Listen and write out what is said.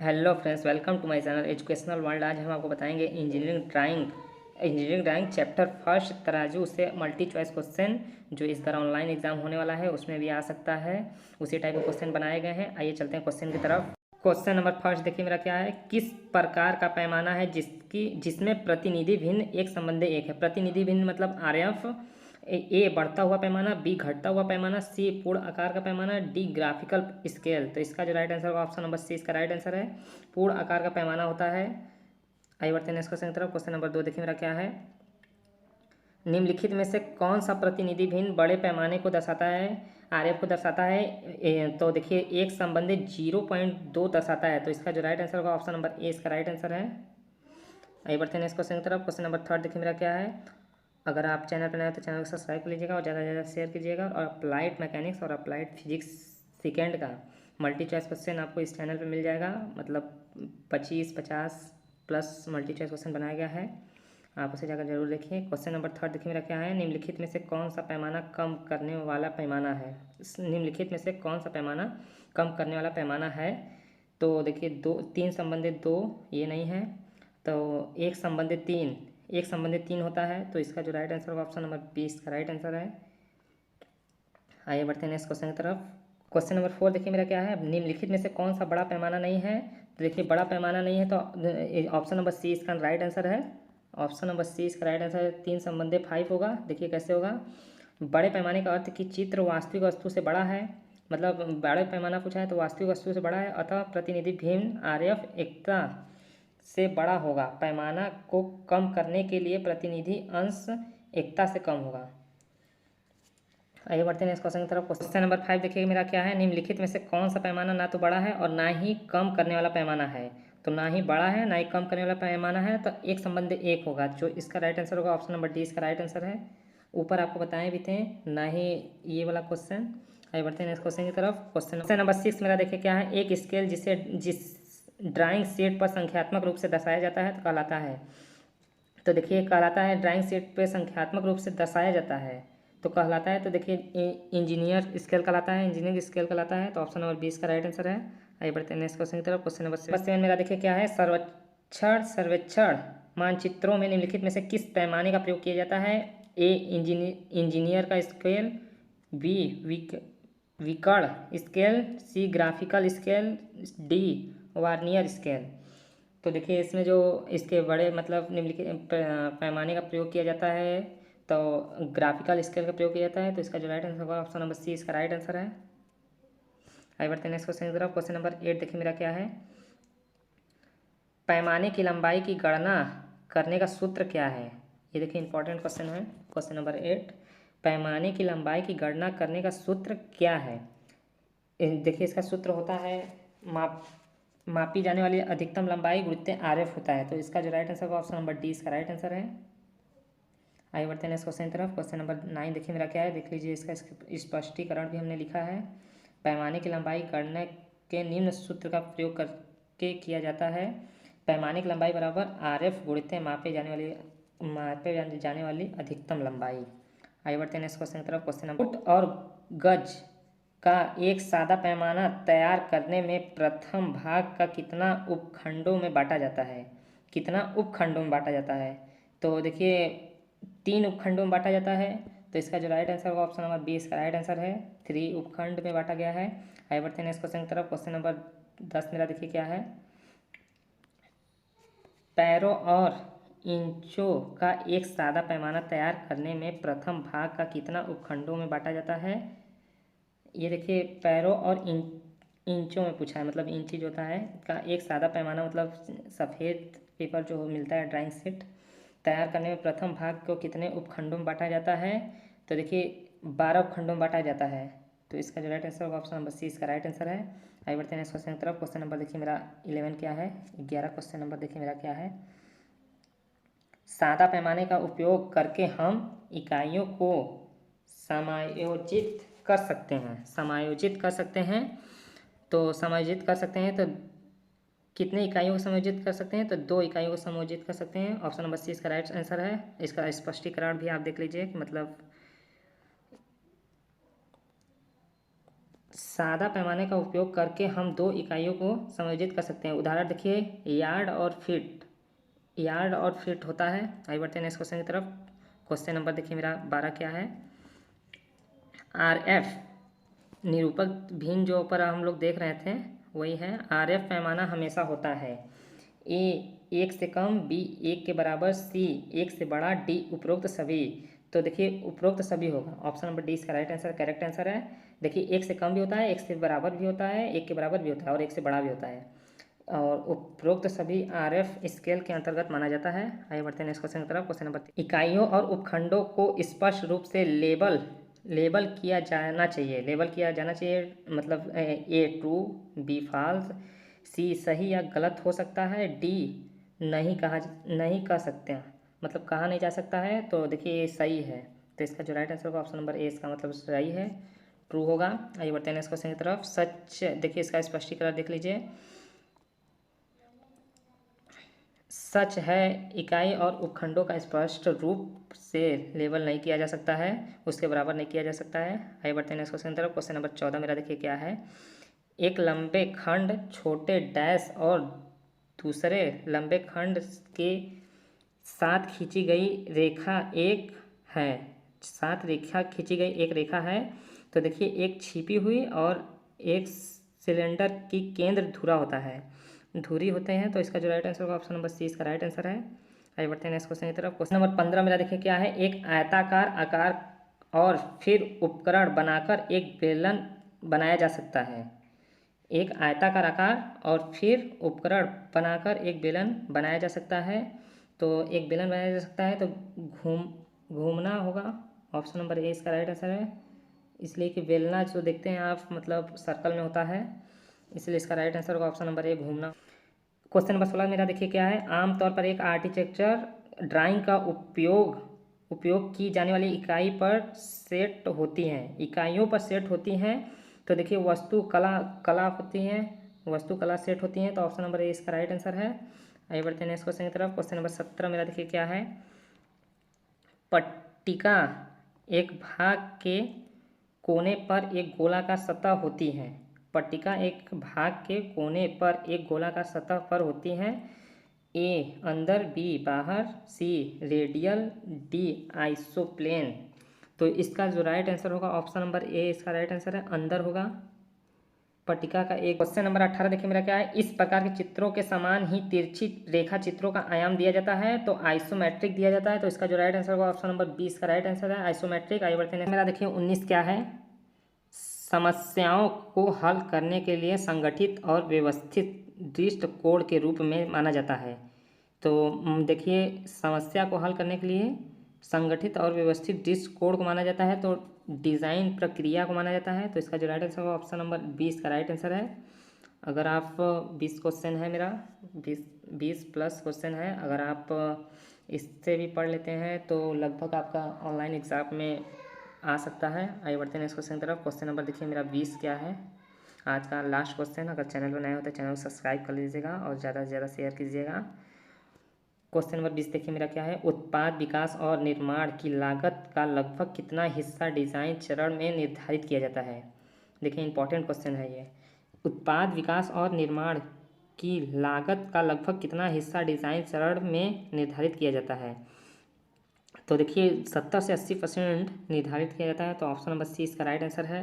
Hello friends, welcome to my channel Educational World. आज हम आपको बताएंगे इंजीनियरिंग ड्राइंग चैप्टर फर्स्ट तराजू से मल्टी चॉइस क्वेश्चन जो इस बार ऑनलाइन एग्जाम होने वाला है उसमें भी आ सकता है। उसी टाइप के क्वेश्चन बनाए गए हैं। आइए चलते हैं क्वेश्चन की तरफ। क्वेश्चन नंबर फर्स्ट देखिए मेरा क्या है। किस प्रकार का पैमाना है जिसमें प्रतिनिधि भिन्न एक संबंधी एक है। प्रतिनिधि भिन्न मतलब आरएफ। ए बढ़ता हुआ पैमाना, बी घटता हुआ पैमाना, सी पूर्ण आकार का पैमाना, डी ग्राफिकल स्केल। तो इसका जो राइट आंसर होगा ऑप्शन नंबर सी इसका राइट आंसर है। पूर्ण आकार का पैमाना होता है। आइए बढ़ते हैं नेक्स्ट क्वेश्चन की तरफ। क्वेश्चन नंबर 2 देखिए मेरा क्या है। निम्नलिखित में से कौन सा प्रतिनिधि भिन्न बड़े पैमाने को दर्शाता है, आरएफ को दर्शाता है। तो देखिए एक संबंधित 0.2 दर्शाता है। तो इसका जो राइट आंसर होगा ऑप्शन नंबर ए इसका राइट आंसर है। आइए बढ़ते हैं नेक्स्ट क्वेश्चन की तरफ। क्वेश्चन नंबर 3 देखिए मेरा क्या है। अगर आप चैनल पर नए हो तो चैनल को सब्सक्राइब कर लीजिएगा और ज़्यादा से ज़्यादा शेयर कीजिएगा। और अप्लाइड मैकेनिक्स और अप्लाइड फिजिक्स सेकेंड का मल्टी चॉइस क्वेश्चन आपको इस चैनल पर मिल जाएगा। मतलब 25-50 प्लस मल्टी चॉइस क्वेश्चन बनाया गया है। आप उसे जाकर जरूर देखिए। क्वेश्चन नंबर 3 देखिए मेरा क्या है। निम्नलिखित में से कौन सा पैमाना कम करने वाला पैमाना है। निम्नलिखित में से कौन सा पैमाना कम करने वाला पैमाना है। तो देखिए दो तीन संबंधित दो ये नहीं है। तो एक संबंधित तीन होता है। तो इसका जो राइट आंसर होगा ऑप्शन नंबर 20 का राइट आंसर है। आइए बढ़ते हैं नेक्स्ट क्वेश्चन की तरफ। क्वेश्चन नंबर 4 देखिए मेरा क्या है। निम्नलिखित में से कौन सा बड़ा पैमाना नहीं है। तो देखिए बड़ा पैमाना नहीं है तो ऑप्शन नंबर सी इसका राइट आंसर है। ऑप्शन नंबर सी इसका राइट आंसर है। 3/5 होगा। देखिए कैसे होगा। बड़े पैमाने का अर्थ कि चित्र वास्तविक वस्तु से बड़ा है। मतलब बड़े पैमाना पूछा है तो वास्तविक वस्तु से बड़ा है। अतः प्रतिनिधि भिन्न आरएफ एकता से बड़ा होगा। पैमाना को कम करने के लिए प्रतिनिधि अंश एकता से कम होगा। आइए बढ़ते हैं इस क्वेश्चन की तरफ। क्वेश्चन नंबर 5 देखिए मेरा क्या है। निम्नलिखित में से कौन सा पैमाना ना तो बड़ा है और ना ही कम करने वाला पैमाना है। तो ना ही बड़ा है ना ही कम करने वाला पैमाना है तो एक संबंध एक होगा। जो इसका राइट आंसर होगा ऑप्शन नंबर डी इसका राइट आंसर है। ऊपर आपको बताए भी थे ना ही ये वाला क्वेश्चन। आइए बढ़ते हैं इस क्वेश्चन की तरफ। क्वेश्चन नंबर 6 मेरा देखिए क्या है। एक स्केल जिस ड्राइंग शीट पर संख्यात्मक रूप से दर्शाया जाता है तो कहलाता है। तो देखिए कहलाता है ड्राइंग शीट पे संख्यात्मक रूप से दर्शाया जाता है तो कहलाता है। तो देखिए इंजीनियर स्केल कहलाता है। इंजीनियरिंग स्केल कहलाता है। तो ऑप्शन नंबर 20 का राइट आंसर है। आइए बढ़ते हैं नेक्स्ट क्वेश्चन की तरफ। क्वेश्चन नंबर 7 मेरा देखिए क्या है। सर्वेक्षण मानचित्रों में निम्नलिखित में से किस पैमाने का प्रयोग किया जाता है। ए इंजीनियर का स्केल, बी विकर्ण स्केल, सी graphical scale, D vernier scale. तो देखिए इसमें जो इसके बड़े मतलब निम्नलिखित पैमाने का प्रयोग किया जाता है तो ग्राफिकल स्केल का प्रयोग किया जाता है। तो इसका जो राइट आंसर होगा ऑप्शन नंबर सी इसका राइट आंसर है। आइए बढ़ते हैं नेक्स्ट क्वेश्चन की तरफ। क्वेश्चन नंबर 8 देखिए मेरा क्या है। पैमाने की लंबाई की गणना करने का सूत्र क्या है। ये देखिए इंपॉर्टेंट क्वेश्चन है। क्वेश्चन नंबर 8 पैमाने की लंबाई की गणना करने का सूत्र क्या है। देखिए इसका सूत्र होता है मापी जाने वाली अधिकतम लंबाई गुणित आरएफ होता है। तो इसका जो राइट आंसर होगा ऑप्शन नंबर डी इसका राइट आंसर है। आइए बढ़ते हैं नेक्स्ट क्वेश्चन की तरफ। क्वेश्चन नंबर 9 देखिए मेरा क्या है। देख लीजिए इसका स्पष्टीकरण भी हमने लिखा है। पैमाने की लंबाई करने के निम्न सूत्र का प्रयोग करके किया जाता है। पैमाने की लंबाई बराबर आरएफ गुणित मापे जाने वाली अधिकतम लंबाई। आइए बढ़ते हैं नेक्स्ट क्वेश्चन की तरफ। क्वेश्चन नंबर फुट और गज का एक सादा पैमाना तैयार करने में प्रथम भाग का कितना उपखंडों में बांटा जाता है। कितना उपखंडों में बांटा जाता है। तो देखिए 3 उपखंडों में बांटा जाता है। तो इसका जो राइट आंसर होगा ऑप्शन नंबर 20 का राइट आंसर है। 3 उपखंड में बांटा गया है। आइए बढ़ते हैं नेक्स्ट क्वेश्चन की तरफ। क्वेश्चन नंबर 10 मेरा देखिए क्या है। पैरों और इंचों का एक सादा पैमाना तैयार करने में प्रथम भाग का कितना उपखंडों में बांटा जाता है। ये देखिए पैरों और इंचों में पूछा है। मतलब इंची जो होता है का एक सादा पैमाना मतलब सफ़ेद पेपर जो मिलता है ड्राइंग शीट तैयार करने में प्रथम भाग को कितने उपखंडों में बांटा जाता है। तो देखिए 12 उपखंडों में बांटा जाता है। तो इसका जो राइट आंसर होगा ऑप्शन नंबर सी इसका राइट आंसर है। आइए बढ़ते हैं नेक्स्ट क्वेश्चन की तरफ। क्वेश्चन नंबर देखिए मेरा 11 क्या है। 11 क्वेश्चन नंबर देखिए मेरा क्या है। सादा पैमाने का उपयोग करके हम इकाइयों को समायोजित कर सकते हैं। तो समायोजित कर सकते हैं तो कितने इकाइयों को समायोजित कर सकते हैं। तो 2 इकाइयों को समायोजित कर सकते हैं। ऑप्शन नंबर सी इसका राइट आंसर है। इसका स्पष्टीकरण भी आप देख लीजिए मतलब सादा पैमाने का उपयोग करके हम दो इकाइयों को समायोजित कर सकते हैं। उदाहरण देखिए, यार्ड और फीट। यार्ड और फीट होता है। आइए बढ़ते हैं नेक्स्ट क्वेश्चन की तरफ। क्वेश्चन नंबर देखिए मेरा 12 क्या है। RF निरूपक भिन्न जो ऊपर हम लोग देख रहे थे वही है। RF पैमाना हमेशा होता है। A 1 से कम, B 1 के बराबर, C 1 से बड़ा, D उपरोक्त सभी। तो देखिए उपरोक्त सभी होगा। ऑप्शन नंबर डी इसका राइट आंसर, करेक्ट आंसर है। देखिए 1 से कम भी होता है, 1 से बराबर भी होता है, 1 के बराबर भी होता है और 1 से बड़ा भी होता है। और उपरोक्त सभी RF स्केल के अंतर्गत माना जाता है। आइए बढ़ते हैं नेक्स्ट क्वेश्चन की तरफ। क्वेश्चन नंबर 3, इकाइयों और उपखंडों को स्पष्ट रूप से लेबल किया जाना चाहिए। लेबल किया जाना चाहिए मतलब A true, B false, C सही या गलत हो सकता है, D नहीं कह सकते हैं, मतलब कहा नहीं जा सकता है। तो देखिए ये सही है। तो इसका जो राइट आंसर होगा ऑप्शन नंबर ए, इसका मतलब सही है, ट्रू होगा। आइए बढ़ते हैं नेक्स्ट क्वेश्चन की तरफ। सच, देखिए इसका स्पष्टीकरण देख लीजिए। सच है, इकाई और उपखंडों का स्पष्ट रूप से लेबल नहीं किया जा सकता है, उसके बराबर नहीं किया जा सकता है। आइए बढ़ते हैं नेक्स्ट क्वेश्चन की तरफ। क्वेश्चन नंबर 14 मेरा देखिए क्या है। एक लंबे खंड छोटे डैश और दूसरे लंबे खंड के साथ खींची गई रेखा एक है। साथ रेखा खींची गई एक रेखा है। तो देखिए एक छिपी हुई और एक सिलेंडर की केंद्र धुरा होता है, धुरी होते हैं। तो इसका जो राइट आंसर होगा ऑप्शन नंबर सी, इसका राइट आंसर है। आइए बढ़ते हैं नेक्स्ट क्वेश्चन की तरफ। क्वेश्चन नंबर 15 मेरा देखिए क्या है। एक आयताकार आकार और फिर उपकरण बनाकर एक बेलन बनाया जा सकता है। एक आयताकार आकार और फिर उपकरण बनाकर एक बेलन बनाया जा सकता है। तो एक बेलन बनाया जा सकता है तो घूमना होगा। ऑप्शन नंबर ए इसका राइट आंसर है, इसलिए कि बेलना जो देखते हैं आप मतलब सर्कल में होता है, इसलिए इसका राइट आंसर होगा ऑप्शन नंबर ए, घूमना। क्वेश्चन नंबर 16 मेरा देखिए क्या है। आमतौर पर एक आर्किटेक्चर ड्राइंग का उपयोग की जाने वाली इकाई पर सेट होती हैं, इकाइयों पर सेट होती हैं। तो देखिए कला होती हैं, कला सेट होती हैं। तो ऑप्शन नंबर ए इसका राइट आंसर है। आइए बढ़ते हैं नेक्स्ट क्वेश्चन की तरफ। क्वेश्चन नंबर 17 मेरा देखिए क्या है। पट्टिका एक भाग के कोने पर एक गोलाकार सतह होती है। पट्टिका एक भाग के कोने पर एक गोलाकार सतह पर होती है। ए अंदर, बी बाहर, सी रेडियल, डी आइसोप्लेन। तो इसका जो राइट आंसर होगा ऑप्शन नंबर ए, इसका राइट आंसर है, अंदर होगा पट्टिका का। एक क्वेश्चन नंबर 18 देखिए मेरा क्या है। इस प्रकार के चित्रों के समान ही तिरछी रेखा चित्रों का आयाम दिया जाता है तो आइसोमेट्रिक दिया जाता है। तो इसका जो राइट आंसर होगा ऑप्शन नंबर 20 का राइट आंसर है, आइसोमेट्रिक। आइए बढ़ते हैं मेरा देखिए 19 क्या है। समस्याओं को हल करने के लिए संगठित और व्यवस्थित दृष्टिकोण के रूप में माना जाता है। तो देखिए समस्या को हल करने के लिए संगठित और व्यवस्थित दृष्टिकोण को माना जाता है, तो डिज़ाइन प्रक्रिया को माना जाता है। तो इसका जो राइट आंसर होगा ऑप्शन नंबर 20 का राइट आंसर है। अगर आप 20 क्वेश्चन है मेरा, 20 प्लस क्वेश्चन है, अगर आप इससे भी पढ़ लेते हैं तो लगभग आपका ऑनलाइन एग्जाम में आ सकता है। आइए बढ़ते हैं नेक्स्ट क्वेश्चन की तरफ। क्वेश्चन नंबर देखिए मेरा 20 क्या है, आज का लास्ट क्वेश्चन। अगर चैनल पर नए होते हैं चैनल को सब्सक्राइब कर लीजिएगा और ज़्यादा से ज़्यादा शेयर कीजिएगा। क्वेश्चन नंबर 20 देखिए मेरा क्या है। उत्पाद विकास और निर्माण की लागत का लगभग कितना हिस्सा डिज़ाइन चरण में निर्धारित किया जाता है। देखिए इंपॉर्टेंट क्वेश्चन है ये। उत्पाद विकास और निर्माण की लागत का लगभग कितना हिस्सा डिज़ाइन चरण में निर्धारित किया जाता है। तो देखिए 70 से 80% निर्धारित किया जाता है। तो ऑप्शन नंबर सी इसका राइट आंसर है।